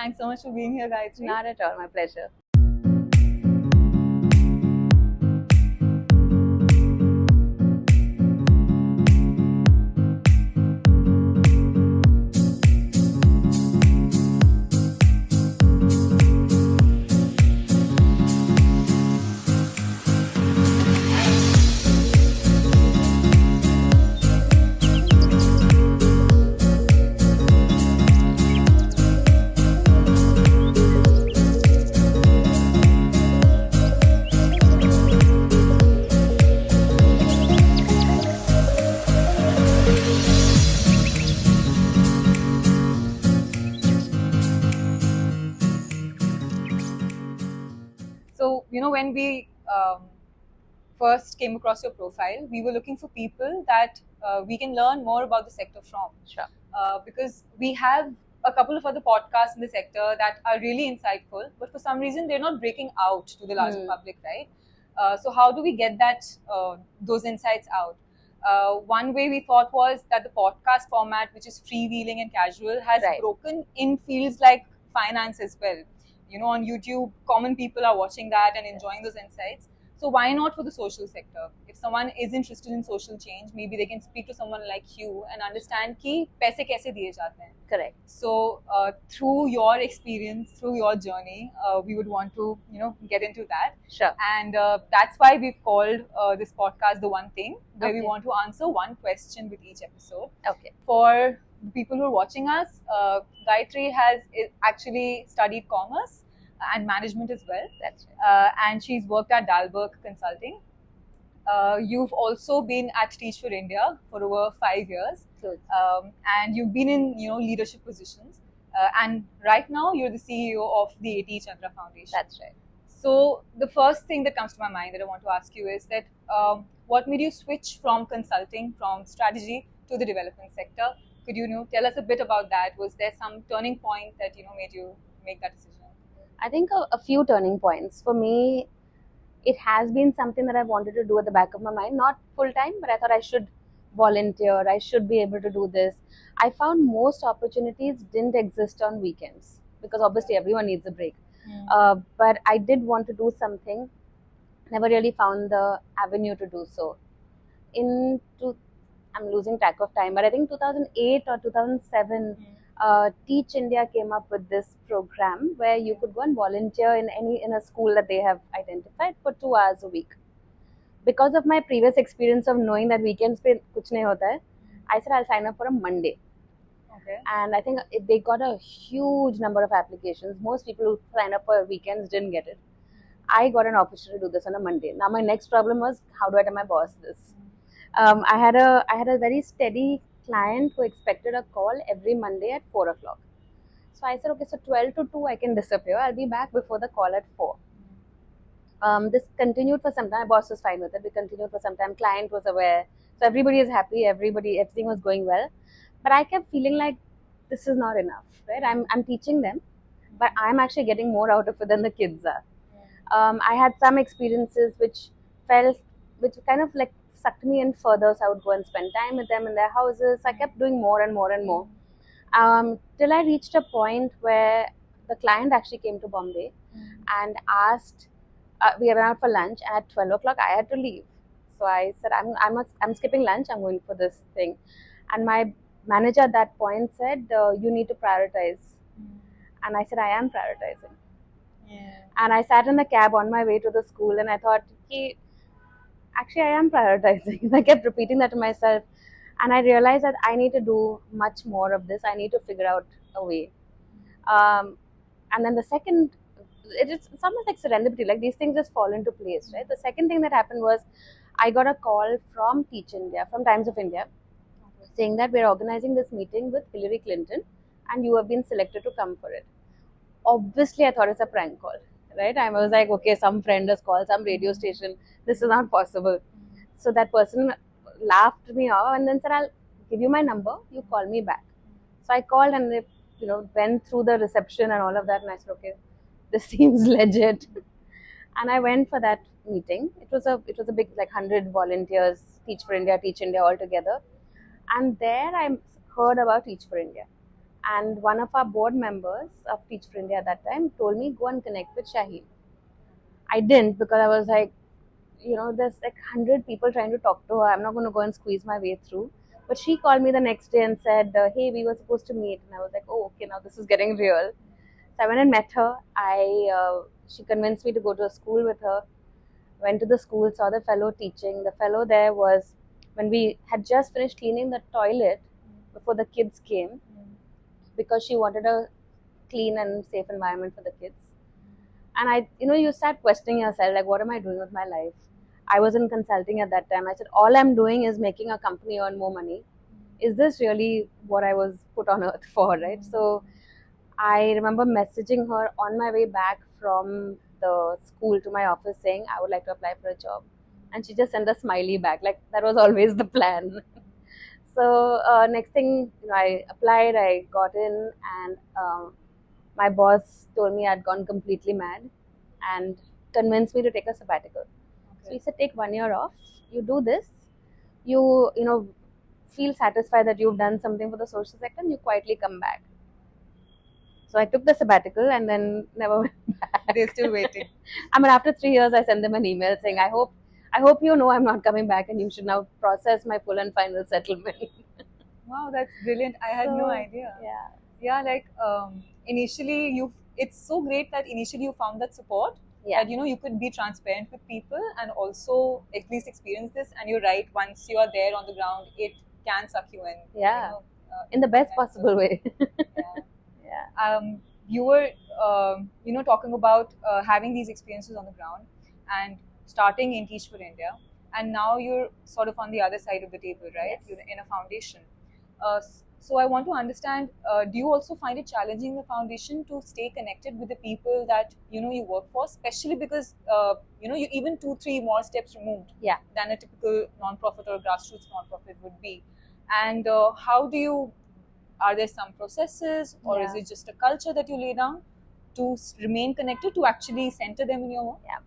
Thanks so much for being here, Gayatri. Not at all, my pleasure. So, when we first came across your profile, we were looking for people that we can learn more about the sector from. Sure. Because we have a couple of other podcasts in the sector that are really insightful, but for some reason they're not breaking out to the larger public, right? So how do we get those insights out? One way we thought was that the podcast format, which is freewheeling and casual, has broken in fields like finance as well. On YouTube, common people are watching that and enjoying those insights. So why not for the social sector? If someone is interested in social change, maybe they can speak to someone like you and understand कि पैसे कैसे दिए जाते हैं. Correct. So through your experience, through your journey, we would want to get into that. Sure. And that's why we've called this podcast The One Thing, where we want to answer one question with each episode. Okay. For the people who are watching us, Gayatri has actually studied commerce and management as well. That's right. And she's worked at Dalberg Consulting. You've also been at Teach for India for over 5 years. And you've been in leadership positions. And right now you're the CEO of the A.T. Chandra Foundation. That's right. So the first thing that comes to my mind that I want to ask you is that what made you switch from consulting, from strategy to the development sector? Could you tell us a bit about that? Was there some turning point that made you make that decision? I think a few turning points. For me, it has been something that I wanted to do at the back of my mind, not full time, but I thought I should volunteer, I should be able to do this. I found most opportunities didn't exist on weekends because obviously everyone needs a break. But I did want to do something, never really found the avenue to do so. I'm losing track of time, but I think 2008 or 2007, Teach India came up with this program where you could go and volunteer in a school that they have identified for 2 hours a week. Because of my previous experience of knowing that weekends pe kuch nahi hota hai, I said I'll sign up for a Monday. Okay. And I think they got a huge number of applications. Most people who sign up for weekends didn't get it. I got an opportunity to do this on a Monday. Now my next problem was, how do I tell my boss this? I had a very steady client who expected a call every Monday at 4 o'clock. So I said, okay, so 12 to 2 I can disappear. I'll be back before the call at 4. This continued for some time. My boss was fine with it. We continued for some time. Client was aware. So everybody is happy. Everything was going well. But I kept feeling like this is not enough, right? I'm teaching them, but I'm actually getting more out of it than the kids are. I had some experiences which kind of like sucked me in further, so I would go and spend time with them in their houses. I kept doing more and more and more, till I reached a point where the client actually came to Bombay and asked, we went out for lunch, and at 12 o'clock I had to leave. So I said, I'm skipping lunch, I'm going for this thing. And my manager at that point said, you need to prioritize. And I said, I am prioritizing. And I sat in the cab on my way to the school and I thought, actually I am prioritizing. I kept repeating that to myself, and I realized that I need to do much more of this. I need to figure out a way. And then the second, it's almost like serendipity, like these things just fall into place, right? The second thing that happened was I got a call from Teach India, from Times of India, saying that we're organizing this meeting with Hillary Clinton and you have been selected to come for it. Obviously I thought it's a prank call, right? I was like, okay, some friend has called, some radio station, this is not possible. So that person laughed me off and then said, I'll give you my number, you call me back. So I called and they went through the reception and all of that, and I said, okay, this seems legit. And I went for that meeting. It was a big, like 100 volunteers, Teach India all together. And there I heard about Teach for India. And one of our board members of Teach for India at that time told me, go and connect with Shaheen. I didn't, because I was like, there's like 100 people trying to talk to her. I'm not going to go and squeeze my way through. But she called me the next day and said, hey, we were supposed to meet. And I was like, oh, okay, now this is getting real. So I went and met her. She convinced me to go to a school with her. Went to the school, saw the fellow teaching. The fellow there was, when we had just finished cleaning the toilet before the kids came, because she wanted a clean and safe environment for the kids. And you start questioning yourself, like, what am I doing with my life? I was in consulting at that time. I said, all I'm doing is making a company earn more money. Is this really what I was put on earth for, right? So I remember messaging her on my way back from the school to my office saying, I would like to apply for a job. And she just sent a smiley back. Like, that was always the plan. So next thing, I applied, I got in, and my boss told me I'd gone completely mad and convinced me to take a sabbatical. So he said, take 1 year off, you do this, you feel satisfied that you've done something for the social sector, and you quietly come back. So I took the sabbatical and then never went back. They're still waiting. I mean, after 3 years, I sent them an email saying, I hope I'm not coming back, and you should now process my full and final settlement. Wow, that's brilliant. I had no idea. Yeah, like initially it's so great that initially you found that support. Yeah. That you could be transparent with people and also at least experience this. And you're right, once you are there on the ground, it can suck you in. Yeah. In the best possible way. Yeah. You were talking about having these experiences on the ground and starting in Teach for India, and now you're sort of on the other side of the table, right? Yes. You're in a foundation. So I want to understand, do you also find it challenging in the foundation to stay connected with the people that you work for, especially because you're even 2-3 more steps removed than a typical non-profit or grassroots non-profit would be? And are there some processes, or is it just a culture that you lay down to remain connected, to actually center them in your work? Yeah.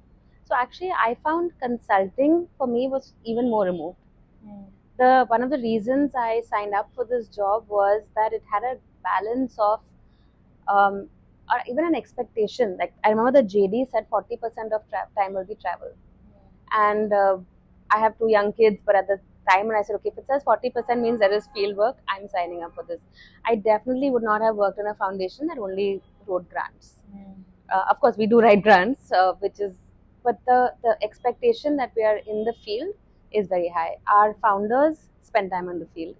So actually, I found consulting for me was even more removed. One of the reasons I signed up for this job was that it had a balance of or even an expectation. Like, I remember the JD said 40% of time will be travel. And I have 2 young kids, but at the time when I said, okay, if it says 40% means there is field work, I'm signing up for this. I definitely would not have worked in a foundation that only wrote grants. Of course, we do write grants, but the expectation that we are in the field is very high. Our founders spend time on the field.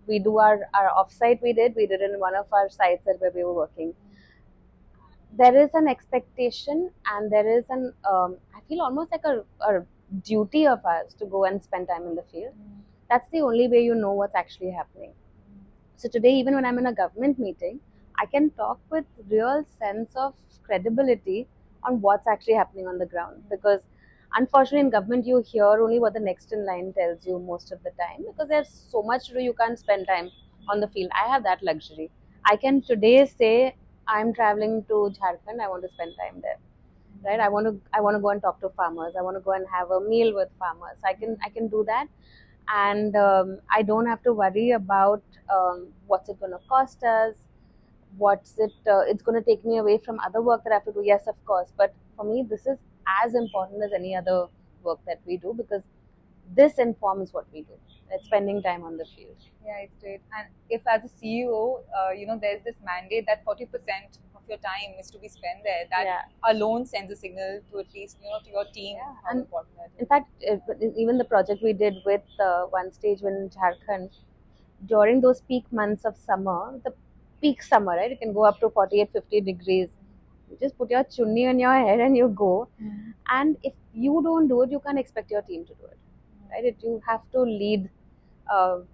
We do our offsite. We did in one of our sites where we were working. There is an expectation, and there is I feel almost like a duty of ours to go and spend time in the field. That's the only way you know what's actually happening. So today, even when I'm in a government meeting, I can talk with real sense of credibility on what's actually happening on the ground, because unfortunately in government you hear only what the next in line tells you most of the time, because there's so much to do, you can't spend time on the field. I have that luxury. I can today say, I'm traveling to Jharkhand, I want to spend time there, right? I want to go and talk to farmers, I want to go and have a meal with farmers. I can do that, and I don't have to worry about what's it going to cost us, it's going to take me away from other work that I have to do. Yes, of course, but for me this is as important as any other work that we do, because this informs what we do. It's spending time on the field. Yeah, it's great. And if as a CEO, there's this mandate that 40% of your time is to be spent there, that alone sends a signal to at least to your team how important that is. In fact, even the project we did with OneStage in Jharkhand, during those peak months of summer, the peak summer, right, it can go up to 48-50 degrees. You just put your chunni on your head and you go. And if you don't do it, you can't expect your team to do it, right? You have to lead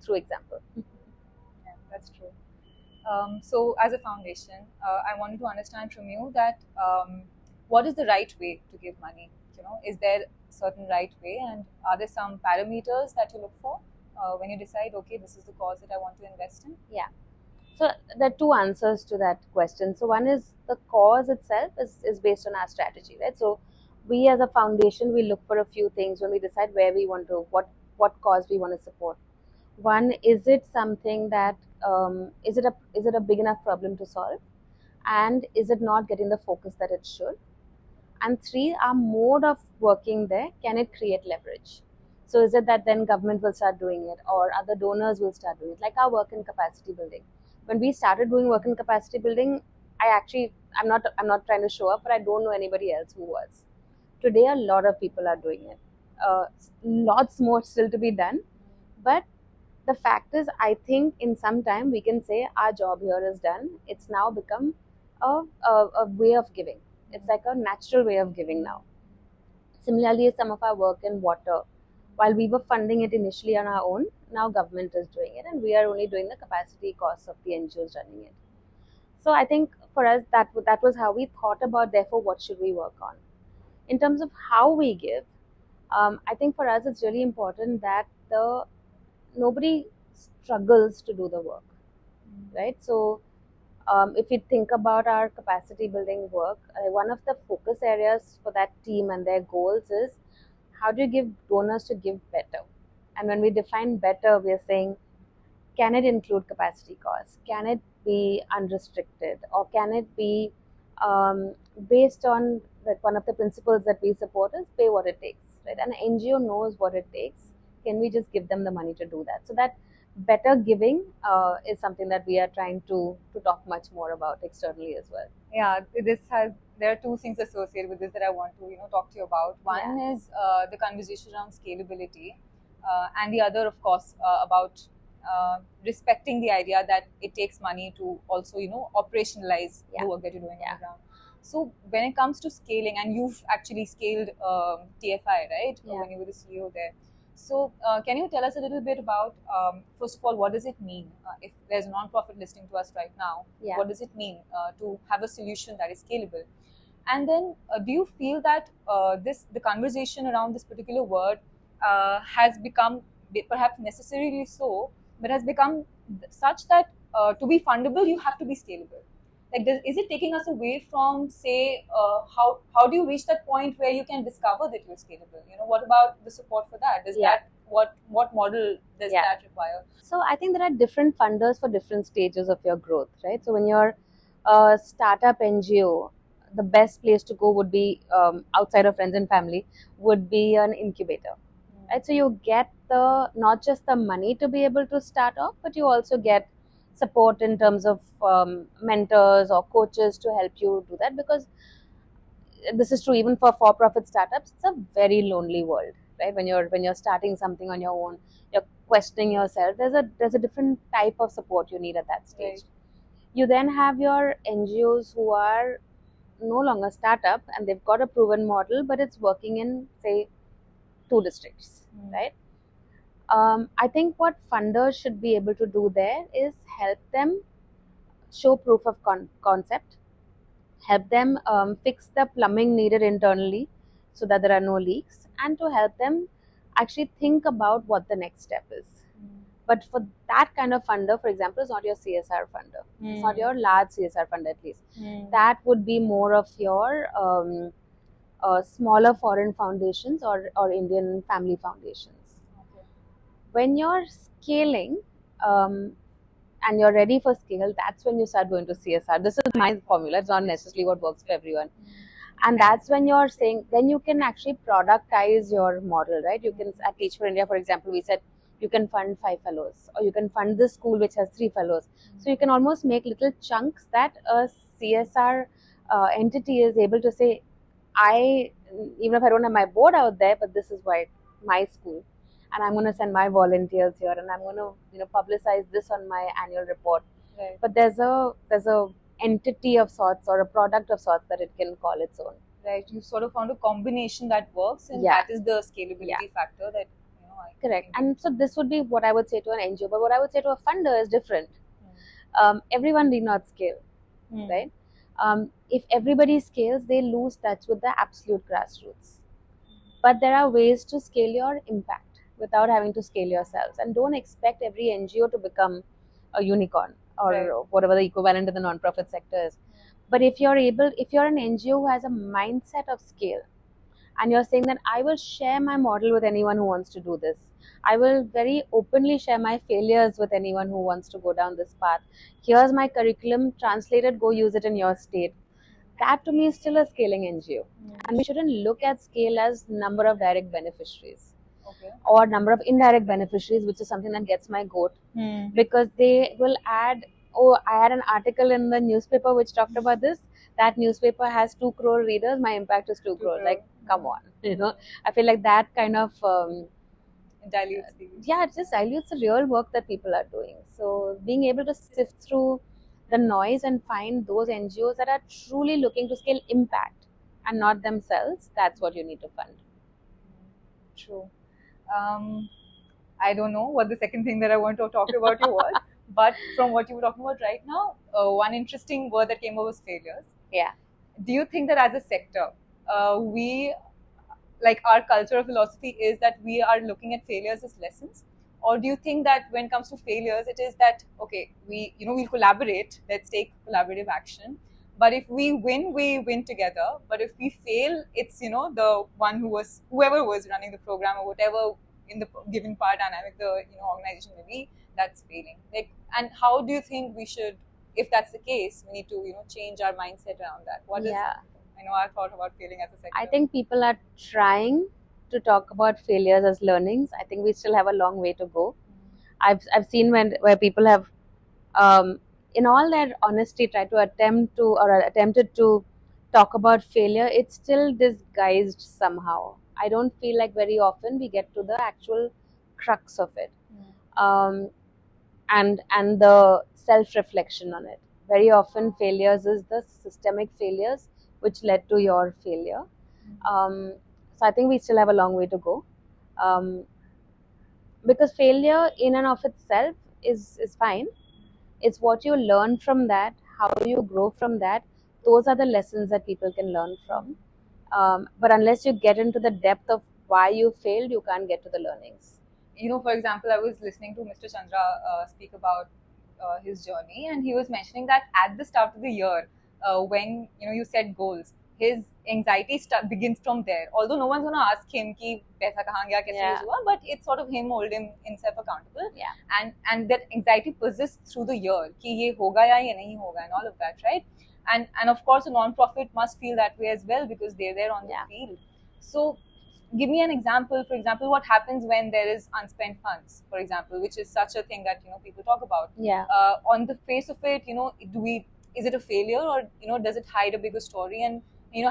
through example. Yeah, that's true. So as a foundation, I wanted to understand from you that what is the right way to give money? Is there a certain right way, and are there some parameters that you look for when you decide, okay, this is the cause that I want to invest in? Yeah. So there are 2 answers to that question. So one is, the cause itself is based on our strategy, right? So we as a foundation, we look for a few things when we decide where we want to, what cause we want to support. One, is it something that is it a big enough problem to solve, and is it not getting the focus that it should? And three, our mode of working there, can it create leverage? So is it that then government will start doing it, or other donors will start doing it, like our work in capacity building? When we started doing work in capacity building, I'm not trying to show up, but I don't know anybody else who was. Today, a lot of people are doing it. Lots more still to be done, but the fact is, I think in some time we can say our job here is done. It's now become a way of giving. It's like a natural way of giving now. Similarly, some of our work in water, while we were funding it initially on our own, now government is doing it, and we are only doing the capacity costs of the NGOs running it. So I think for us, that was how we thought about, therefore, what should we work on. In terms of how we give, I think for us it's really important that nobody struggles to do the work, right? So if you think about our capacity building work, one of the focus areas for that team and their goals is, how do you give donors to give better? And when we define better, we are saying, can it include capacity costs? Can it be unrestricted? Or can it be based on, like, one of the principles that we support is pay what it takes, right? And an NGO knows what it takes. Can we just give them the money to do that? So that better giving is something that we are trying to talk much more about externally as well. Yeah, there are two things associated with this that I want to talk to you about. One is the conversation around scalability, and the other, of course, about respecting the idea that it takes money to also operationalize the work that you're doing on the ground. So when it comes to scaling, and you've actually scaled TFI, right? When you were the CEO there. So can you tell us a little bit about, first of all, what does it mean? If there's a non-profit listening to us right now, what does it mean to have a solution that is scalable? And then do you feel that the conversation around this particular word has become, perhaps necessarily so, but has become such that to be fundable, you have to be scalable? Like, is it taking us away from, say, how do you reach that point where you can discover that you're scalable? What about the support for that? What model does that require? So I think there are different funders for different stages of your growth, right? So when you're a startup NGO, the best place to go would be, outside of friends and family, would be an incubator, right? So you get not just the money to be able to start off, but you also get support in terms of mentors or coaches to help you do that, because this is true even for profit startups. It's a very lonely world, right? When you're starting something on your own, you're questioning yourself. There's a different type of support you need at that stage. You then have your NGOs who are no longer startup, and they've got a proven model, but it's working in, say, 2 districts, right? I think what funders should be able to do there is help them show proof of concept, help them fix the plumbing needed internally so that there are no leaks, and to help them actually think about what the next step is. But for that kind of funder, for example, it's not your CSR funder. It's not your large CSR funder, at least. That would be more of your smaller foreign foundations or Indian family foundations. When you're scaling and you're ready for scale, that's when you start going to CSR. This is my formula. It's not necessarily what works for everyone. And that's when you're saying, then you can actually productize your model, right? You can, at Teach for India, for example, we said you can fund 5 fellows, or you can fund this school which has 3 fellows. So you can almost make little chunks that a CSR entity is able to say, even if I don't have my board out there, but this is why my school, and I'm going to send my volunteers here, and I'm going to publicize this on my annual report. Right. But there's a entity of sorts or a product of sorts that it can call its own. Right. You sort of found a combination that works, and that is the scalability factor that correct. And so this would be what I would say to an NGO, but what I would say to a funder is different. Everyone need not scale, right? If everybody scales, they lose touch with the absolute grassroots. But there are ways to scale your impact without having to scale yourselves, and don't expect every NGO to become a unicorn or whatever the equivalent in the non-profit sector is. But if you're an NGO who has a mindset of scale, and you're saying that I will share my model with anyone who wants to do this, I will very openly share my failures with anyone who wants to go down this path. Here's my curriculum, translated, go use it in your state. That to me is still a scaling NGO. And we shouldn't look at scale as number of direct beneficiaries. Okay. Or number of indirect beneficiaries, which is something that gets my goat. Because they will add, oh, I had an article in the newspaper which talked about this. That newspaper has 2 crore readers, my impact is 2 crore. Like, come on, you know. I feel like that kind of dilutes the... yeah, it just dilutes the real work that people are doing. So being able to sift through the noise and find those NGOs that are truly looking to scale impact and not themselves, that's what you need to fund. True. I don't know what the second thing that I want to talk about you was, but from what you were talking about right now, one interesting word that came up was failures. Yeah. Do you think that as a sector, we, like, our culture or philosophy is that we are looking at failures as lessons? Or do you think that when it comes to failures, it is that, okay, we'll collaborate, let's take collaborative action. But if we win together. But if we fail, it's, the one whoever was running the program or whatever in the given power dynamic, the, organization may be, that's failing. Like, and how do you think we should, if that's the case, we need to, change our mindset around that? What is, our thought about failing as a sector? I think people are trying to talk about failures as learnings. I think we still have a long way to go. I've seen where people have, in all their honesty, tried to attempted to talk about failure. It's still disguised somehow. I don't feel like very often we get to the actual crux of it, and the self-reflection on it. Very often, failures is the systemic failures which led to your failure. So I think we still have a long way to go, because failure in and of itself is fine. It's what you learn from that, how you grow from that. Those are the lessons that people can learn from. But unless you get into the depth of why you failed, you can't get to the learnings. For example, I was listening to Mr. Chandra speak about his journey, and he was mentioning that at the start of the year, when you set goals, his anxiety begins from there. Although no one's going to ask him ki paisa kahan gaya, kaise use hua, but it's sort of him holding himself accountable. Yeah. And that anxiety persists through the year ki ye hoga ya ye nahi hoga, and all of that, right? And of course, a non-profit must feel that way as well, because they're there on the field. So give me an example. For example, what happens when there is unspent funds, for example, which is such a thing that people talk about. Yeah. On the face of it, is it a failure, or does it hide a bigger story? And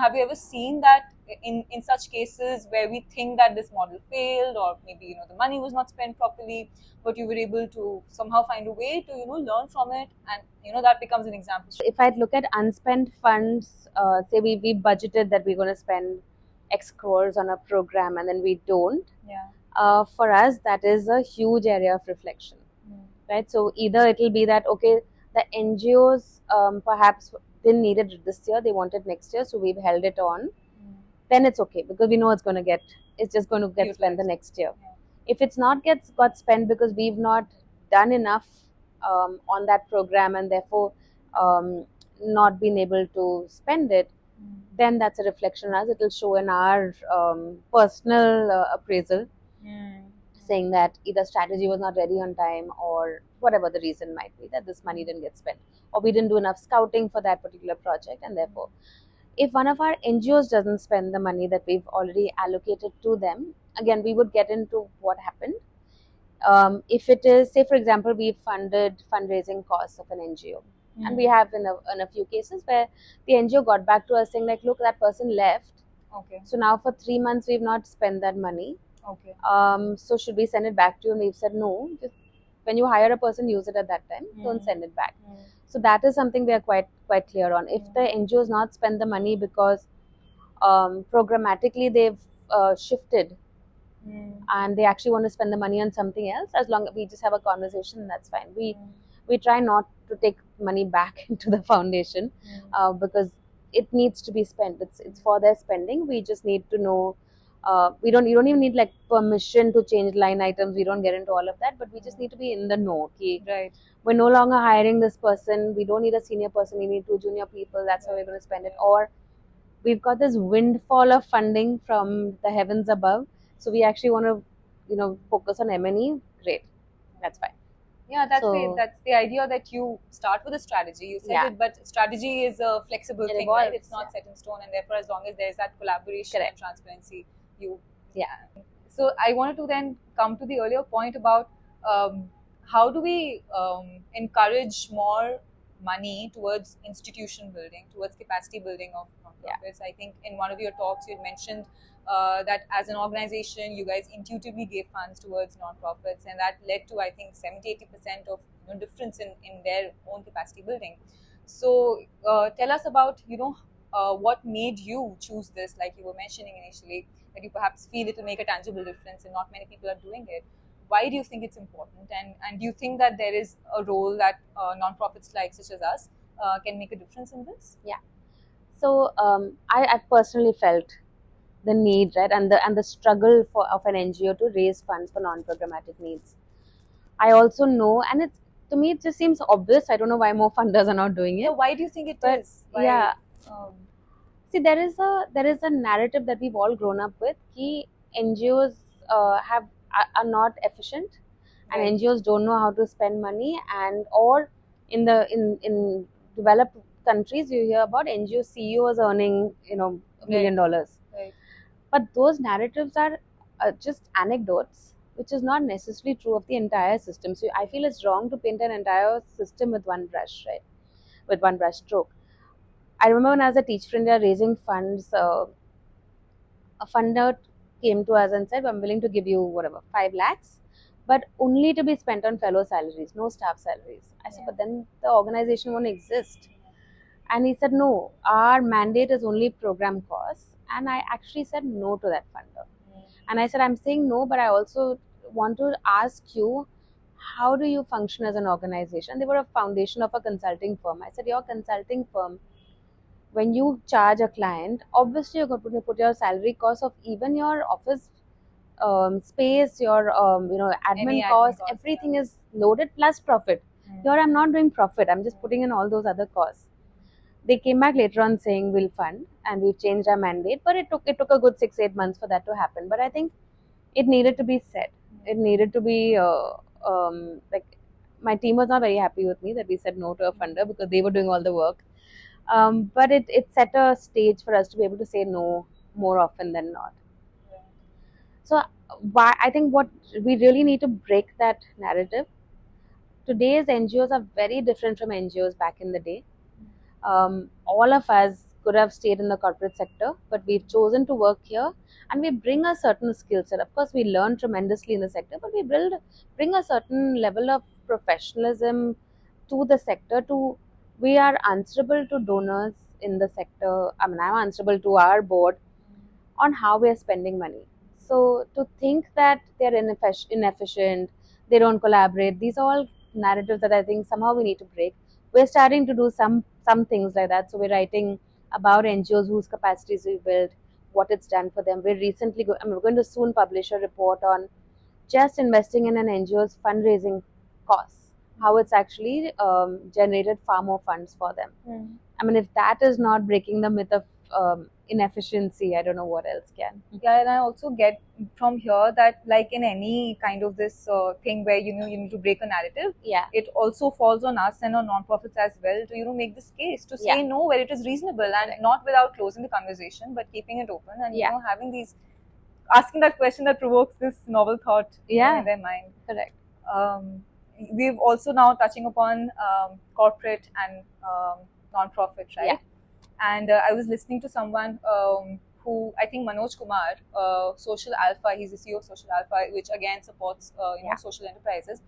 have you ever seen that in such cases where we think that this model failed, or maybe the money was not spent properly, but you were able to somehow find a way to learn from it, and that becomes an example. If I look at unspent funds, say we budgeted that we're going to spend X crores on a program, and then we don't. Yeah. For us, that is a huge area of reflection, right? So either it will be that, okay, the NGOs perhaps didn't need it this year, they wanted next year, so we've held it on. Then it's okay, because we know it's just going to get spent the next year. If it's not got spent because we've not done enough on that program, and therefore not been able to spend it, then that's a reflection on us. It will show in our personal appraisal, saying that either strategy was not ready on time, or whatever the reason might be, that this money didn't get spent, or we didn't do enough scouting for that particular project. And therefore, if one of our NGOs doesn't spend the money that we've already allocated to them, again, we would get into what happened. If it is, say for example, we funded fundraising costs of an NGO, and we have in a few cases where the NGO got back to us saying like, look, that person left. Okay. So now for 3 months we've not spent that money. Okay. So should we send it back to you? And we've said no. Just when you hire a person, use it at that time. Don't send it back. So that is something we are quite clear on. If the NGO has not spent the money because programmatically they've shifted, and they actually want to spend the money on something else, as long as we just have a conversation, that's fine. We try not to take money back into the foundation, because it needs to be spent. It's for their spending. We just need to know. You don't even need like permission to change line items. We don't get into all of that, but we just need to be in the know. Right. We're no longer hiring this person. We don't need a senior person. We need 2 junior people. That's how we're going to spend it. Or we've got this windfall of funding from the heavens above. So we actually want to focus on M&E, great, that's fine. Yeah, that's So- great. That's the idea that you start with a strategy. You said Yeah. it, but strategy is a flexible It thing, right? evolves, It's not yeah. set in stone, and therefore, as long as there is that collaboration Correct. and transparency, you. Yeah. So I wanted to then come to the earlier point about how do we encourage more money towards institution building, towards capacity building of nonprofits. I think in one of your talks you had mentioned that as an organization you guys intuitively gave funds towards nonprofits, and that led to I think 70-80% of difference in their own capacity building. So tell us about what made you choose this, like you were mentioning initially, that you perhaps feel it will make a tangible difference and not many people are doing it. Why do you think it's important, and do you think that there is a role that nonprofits like such as us can make a difference in this? So I personally felt the need, right, and the struggle of an NGO to raise funds for non-programmatic needs. I also know, and to me it just seems obvious. I don't know why more funders are not doing it. Yeah, why do you think it But, is? Why, yeah. See, there is a narrative that we've all grown up with. Ki NGOs are not efficient, and Right. NGOs don't know how to spend money, and or in developed countries you hear about NGO CEOs earning $1 million. Right. But those narratives are just anecdotes, which is not necessarily true of the entire system. So I feel it's wrong to paint an entire system with one brush, right? With one brush stroke. I remember when I was a teacher in India raising funds, a funder came to us and said, I'm willing to give you whatever, 5 lakhs, but only to be spent on fellow salaries, no staff salaries. I said, but then the organization won't exist. And he said, no, our mandate is only program costs. And I actually said no to that funder. And I said, I'm saying no, but I also want to ask you, how do you function as an organization? They were a foundation of a consulting firm. I said, your consulting firm, when you charge a client, obviously you're going to put your salary cost of even your office space, your Any admin admin costs, cost, everything is loaded plus profit. Here I'm not doing profit, I'm just putting in all those other costs. They came back later on saying we'll fund, and we've changed our mandate, but it took a good 6-8 months for that to happen. But I think it needed to be said. It needed to be like, my team was not very happy with me that we said no to a funder because they were doing all the work. But it set a stage for us to be able to say no more often than not. So I think what we really need to break that narrative. Today's NGOs are very different from NGOs back in the day. All of us could have stayed in the corporate sector, but we've chosen to work here, and we bring a certain skill set. Of course, we learn tremendously in the sector, but we bring a certain level of professionalism to the sector. We are answerable to donors in the sector. I mean, I'm answerable to our board on how we are spending money. So to think that they're inefficient, they don't collaborate, these are all narratives that I think somehow we need to break. We're starting to do some things like that. So we're writing about NGOs whose capacities we built, what it's done for them. We're going to soon publish a report on just investing in an NGO's fundraising costs, how it's actually generated far more funds for them. I mean, if that is not breaking the myth of inefficiency, I don't know what else can. Yeah, and I also get from here that, like in any kind of this thing where you need to break a narrative, Yeah. it also falls on us and on nonprofits as well to make this case, to say no where it is reasonable, and not without closing the conversation, but keeping it open and having these, asking that question that provokes this novel thought in their mind. Correct. We've also now touching upon corporate and non-profit, right? Yeah. And I was listening to someone who, I think Manoj Kumar, Social Alpha, he's the CEO of Social Alpha, which again supports social enterprises.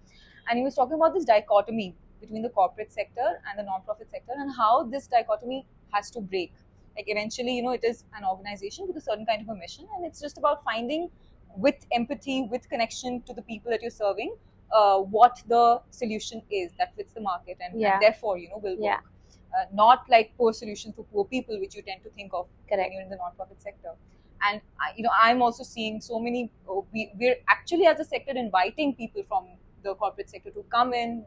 And he was talking about this dichotomy between the corporate sector and the non-profit sector, and how this dichotomy has to break. Like eventually, it is an organization with a certain kind of a mission, and it's just about finding, with empathy, with connection to the people that you're serving, what the solution is that fits the market and therefore will work. Not like poor solutions for poor people, which you tend to think of when you're in the non-profit sector. And I'm also seeing so many. We're actually as a sector inviting people from the corporate sector to come in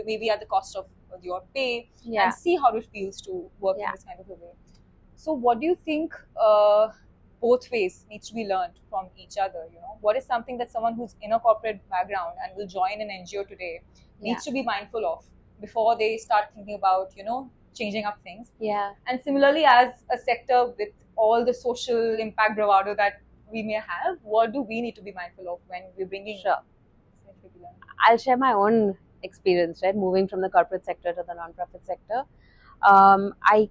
maybe at the cost of your pay and see how it feels to work in this kind of a way. So, what do you think both ways needs to be learned from each other. What is something that someone who's in a corporate background and will join an NGO today needs to be mindful of before they start thinking about changing up things. And similarly, as a sector with all the social impact bravado that we may have, what do we need to be mindful of when we're bringing? I'll share my own experience, right? Moving from the corporate sector to the non-profit sector. I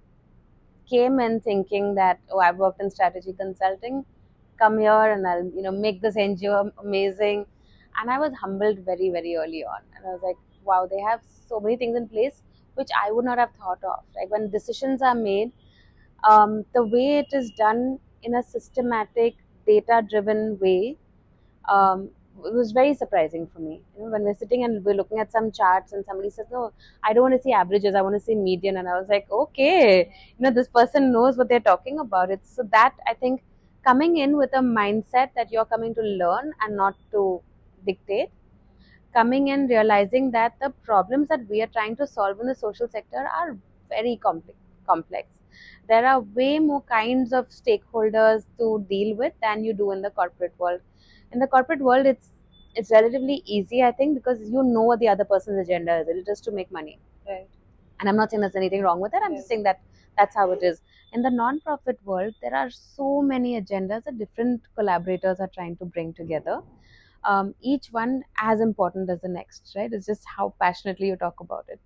came in thinking that, I've worked in strategy consulting, come here and I'll, make this NGO amazing. And I was humbled very, very early on. And I was like, wow, they have so many things in place which I would not have thought of. Like when decisions are made, the way it is done in a systematic, data-driven way, it was very surprising for me. When we're sitting and we're looking at some charts and somebody says, no, I don't want to see averages, I want to see median. And I was like, okay, this person knows what they're talking about. It's so that I think coming in with a mindset that you're coming to learn and not to dictate, coming in realizing that the problems that we are trying to solve in the social sector are very complex. There are way more kinds of stakeholders to deal with than you do in the corporate world. In the corporate world, it's relatively easy, I think, because you know what the other person's agenda is. It is just to make money. Right. And I'm not saying there's anything wrong with that. I'm just saying that that's how it is. In the non-profit world, there are so many agendas that different collaborators are trying to bring together. Each one as important as the next, right? It's just how passionately you talk about it.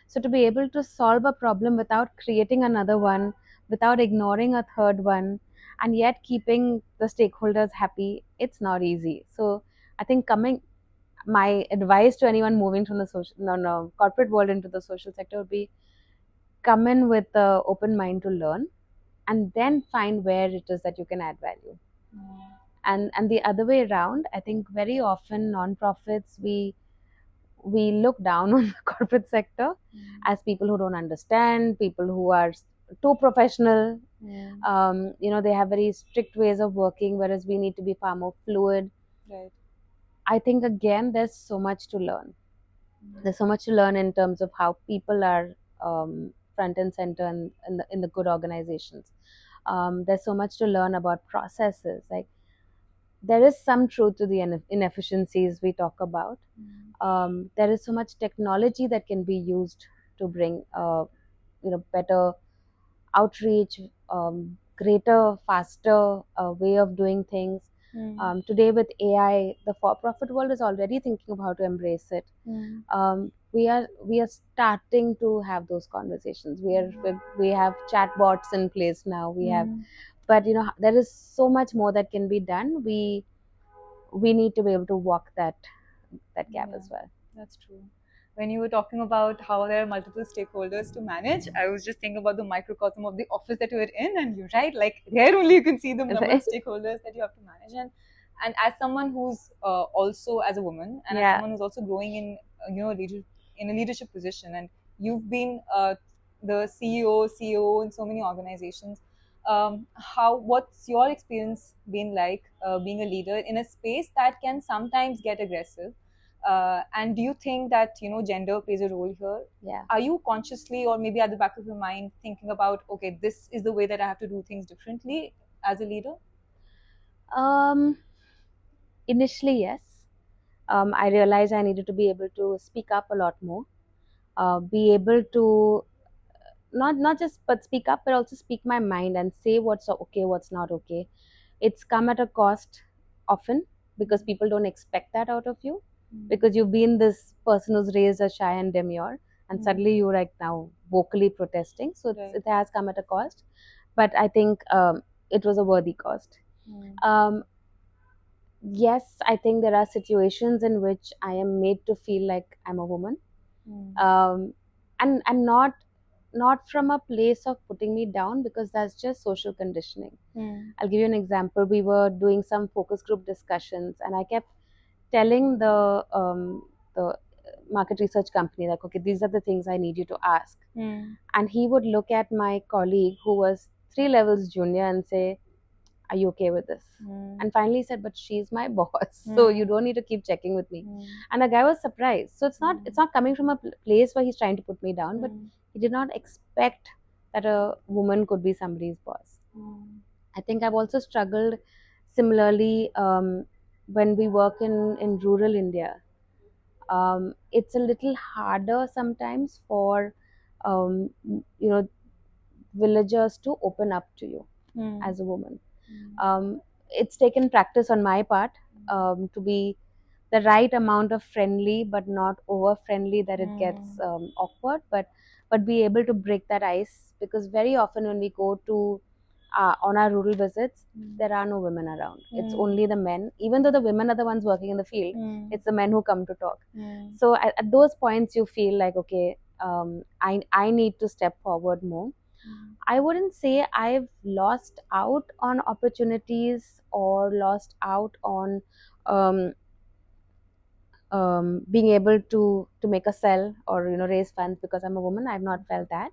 So to be able to solve a problem without creating another one, without ignoring a third one, and yet keeping the stakeholders happy, it's not easy. So I think my advice to anyone moving from the corporate world into the social sector would be, come in with an open mind to learn, and then find where it is that you can add value. And the other way around, I think very often non-profits, we look down on the corporate sector as people who don't understand, people who are too professional. They have very strict ways of working, whereas we need to be far more fluid. Right. I think again, there's so much to learn. There's so much to learn in terms of how people are front and center in the good organizations. There's so much to learn about processes. Like, there is some truth to the inefficiencies we talk about. There is so much technology that can be used to bring better outreach, greater, faster way of doing things. Today with AI, the for-profit world is already thinking of how to embrace it. We are starting to have those conversations. We have chatbots in place now. We have, but there is so much more that can be done. We need to be able to walk that gap as well. That's true. When you were talking about how there are multiple stakeholders to manage, I was just thinking about the microcosm of the office that you were in, and you're right, like there only you can see the number of stakeholders that you have to manage. And as someone who's also as a woman, and as someone who's also growing in in a leadership position, and you've been the CEO in so many organizations. What's your experience been like being a leader in a space that can sometimes get aggressive? And do you think that gender plays a role here? Are you consciously, or maybe at the back of your mind, thinking about, okay, this is the way that I have to do things differently as a leader? Initially, yes. I realized I needed to be able to speak up a lot more, be able to not just but speak up, but also speak my mind and say what's okay, what's not okay. It's come at a cost often, because people don't expect that out of you, because you've been this person who's raised as shy and demure, and suddenly you're like now vocally protesting. So it has come at a cost, but I think it was a worthy cost. Yes, I think there are situations in which I am made to feel like I'm a woman, and not from a place of putting me down, because that's just social conditioning. I'll give you an example. We were doing some focus group discussions, and I kept telling the market research company, like, okay, these are the things I need you to ask. And he would look at my colleague who was 3 levels junior and say, are you okay with this? And finally he said, but she's my boss, so you don't need to keep checking with me. And the guy was surprised. So it's not coming from a place where he's trying to put me down, but he did not expect that a woman could be somebody's boss. I think I've also struggled similarly when we work in rural India. It's a little harder sometimes for um, you know villagers to open up to you as a woman. It's taken practice on my part to be the right amount of friendly, but not over friendly that it gets awkward. But be able to break that ice, because very often when we go to on our rural visits, there are no women around. It's only the men. Even though the women are the ones working in the field, it's the men who come to talk. So at those points, you feel like, okay, I need to step forward more. I wouldn't say I've lost out on opportunities or lost out on um, being able to make a sell or raise funds because I'm a woman. I've not felt that.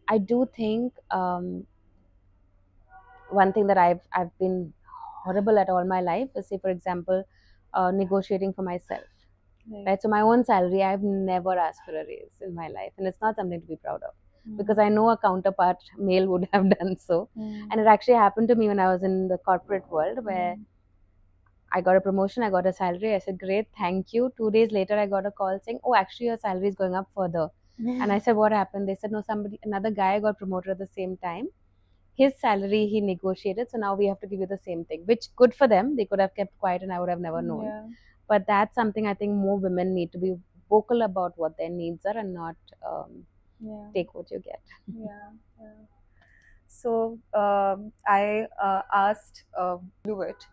I do think one thing that I've been horrible at all my life is, say for example, negotiating for myself. Right. So my own salary, I've never asked for a raise in my life, and it's not something to be proud of. Because I know a counterpart male would have done so. And it actually happened to me when I was in the corporate world, where I got a promotion, I got a salary. I said, great, thank you. 2 days later, I got a call saying, oh, actually, your salary is going up further. And I said, what happened? They said, no, another guy got promoted at the same time. His salary he negotiated, so now we have to give you the same thing, which good for them. They could have kept quiet and I would have never known. Yeah. But that's something I think more women need to be vocal about what their needs are and not take what you get. Yeah. So I asked Lewitt,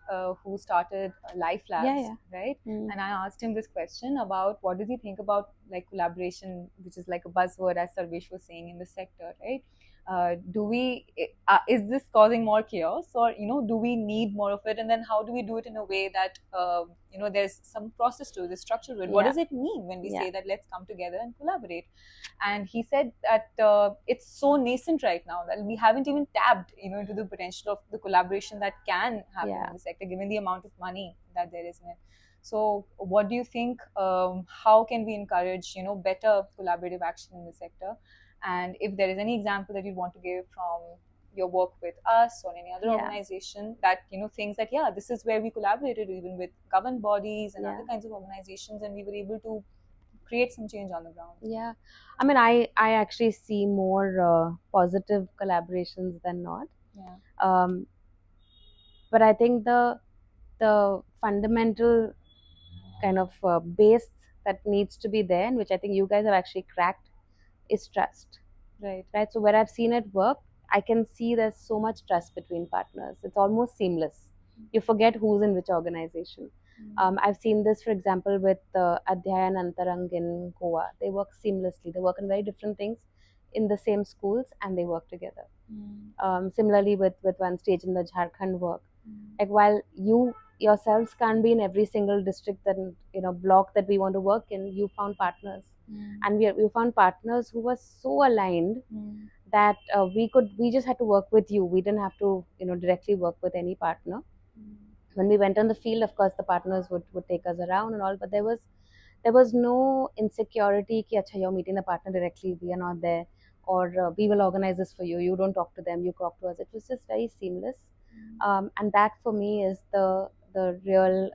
who started Life Labs, right? And I asked him this question about what does he think about like collaboration, which is like a buzzword, as Sarvesh was saying, in the sector, right? Is this causing more chaos, or do we need more of it? And then how do we do it in a way that there's some process to it, there's structure to it? What does it mean when we say that let's come together and collaborate? And he said that it's so nascent right now that we haven't even tapped into the potential of the collaboration that can happen in the sector, given the amount of money that there is in it. So what do you think, how can we encourage better collaborative action in the sector? And if there is any example that you want to give from your work with us or any other organization that thinks that this is where we collaborated even with government bodies and other kinds of organizations, and we were able to create some change on the ground. Yeah, I mean, I actually see more positive collaborations than not. But I think the fundamental kind of base that needs to be there, and which I think you guys have actually cracked, is trust. Right. So where I've seen it work, I can see there's so much trust between partners. It's almost seamless. You forget who's in which organization. I've seen this, for example, with Adhyay and Antarang in Goa. They work seamlessly. They work on very different things in the same schools, and they work together. Similarly, with OneStage in the Jharkhand work, like while you yourselves can't be in every single district and block that we want to work in, you found partners, and we found partners who were so aligned that we just had to work with you. We didn't have to directly work with any partner. When we went on the field, of course the partners would take us around and all, but there was no insecurity ki acha, you're meeting the partner directly, we are not there, or we will organize this for you, you don't talk to them, you talk to us. It was just very seamless. And that for me is the real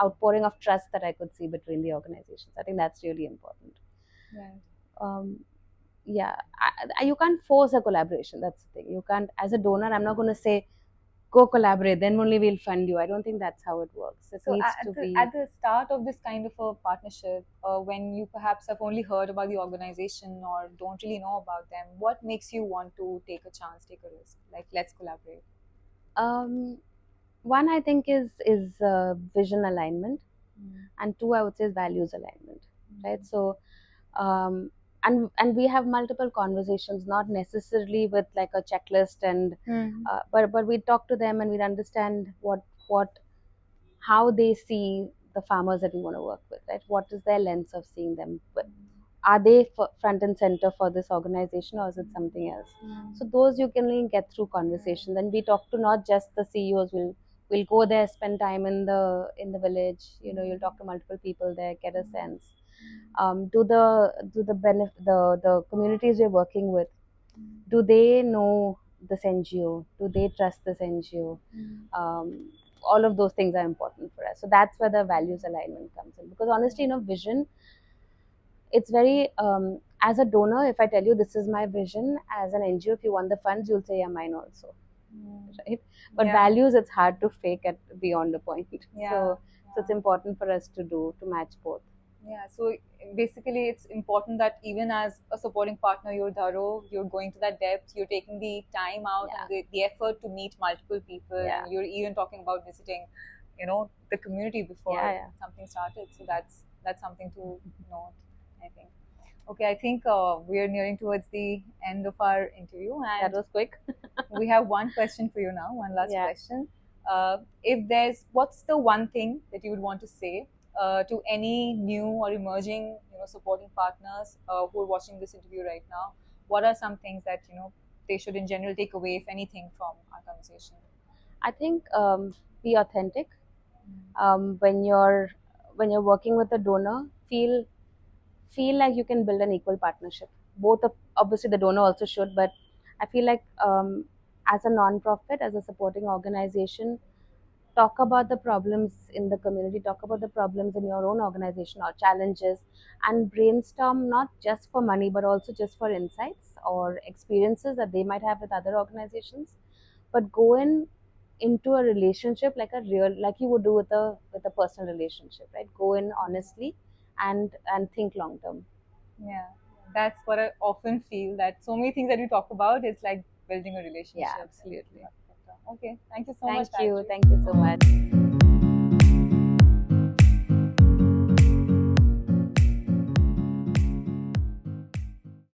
outpouring of trust that I could see between the organizations. I think that's really important. You can't force a collaboration. That's the thing. You can't, as a donor, I'm not going to say go collaborate, then only we'll fund you. I don't think that's how it works. It needs to be at the start of this kind of a partnership, when you perhaps have only heard about the organization or don't really know about them, what makes you want to take a chance, take a risk, like let's collaborate? One, I think, is vision alignment, and two, I would say, is values alignment. Right. So and we have multiple conversations, not necessarily with like a checklist, and but we talk to them and we understand how they see the farmers that we want to work with, right? What is their lens of seeing them? Are they front and center for this organization, or is it something else? So those you can only get through conversation. Then we talk to not just the CEOs. We'll go there, spend time in the village. You'll talk to multiple people there, get a sense. Do the communities we're working with, do they know this NGO? Do they trust this NGO? All of those things are important for us. So that's where the values alignment comes in. Because honestly, vision, it's very, as a donor, if I tell you this is my vision, as an NGO, if you want the funds, you'll say, yeah, mine also. Right? But values, it's hard to fake at beyond a point. So it's important for us to match both. Yeah, so basically it's important that even as a supporting partner, you're thorough, you're going to that depth, you're taking the time out and the effort to meet multiple people, and you're even talking about visiting, the community before something started. So that's something to note, I think. Okay, I think we are nearing towards the end of our interview, and that was quick. we have one question for you now, one last question. What's the one thing that you would want to say to any new or emerging, supporting partners who are watching this interview right now? What are some things that they should, in general, take away, if anything, from our conversation? I think be authentic. When you're working with a donor, feel like you can build an equal partnership. Obviously the donor also should, but I feel like as a non-profit, as a supporting organization, talk about the problems in the community, talk about the problems in your own organization or challenges, and brainstorm not just for money but also just for insights or experiences that they might have with other organizations. But go into a relationship like you would do with a personal relationship, right? Go in honestly and think long term. Yeah, that's what I often feel, that so many things that we talk about is like building a relationship. Yeah, absolutely. Okay, thank you so much. Thank you so much.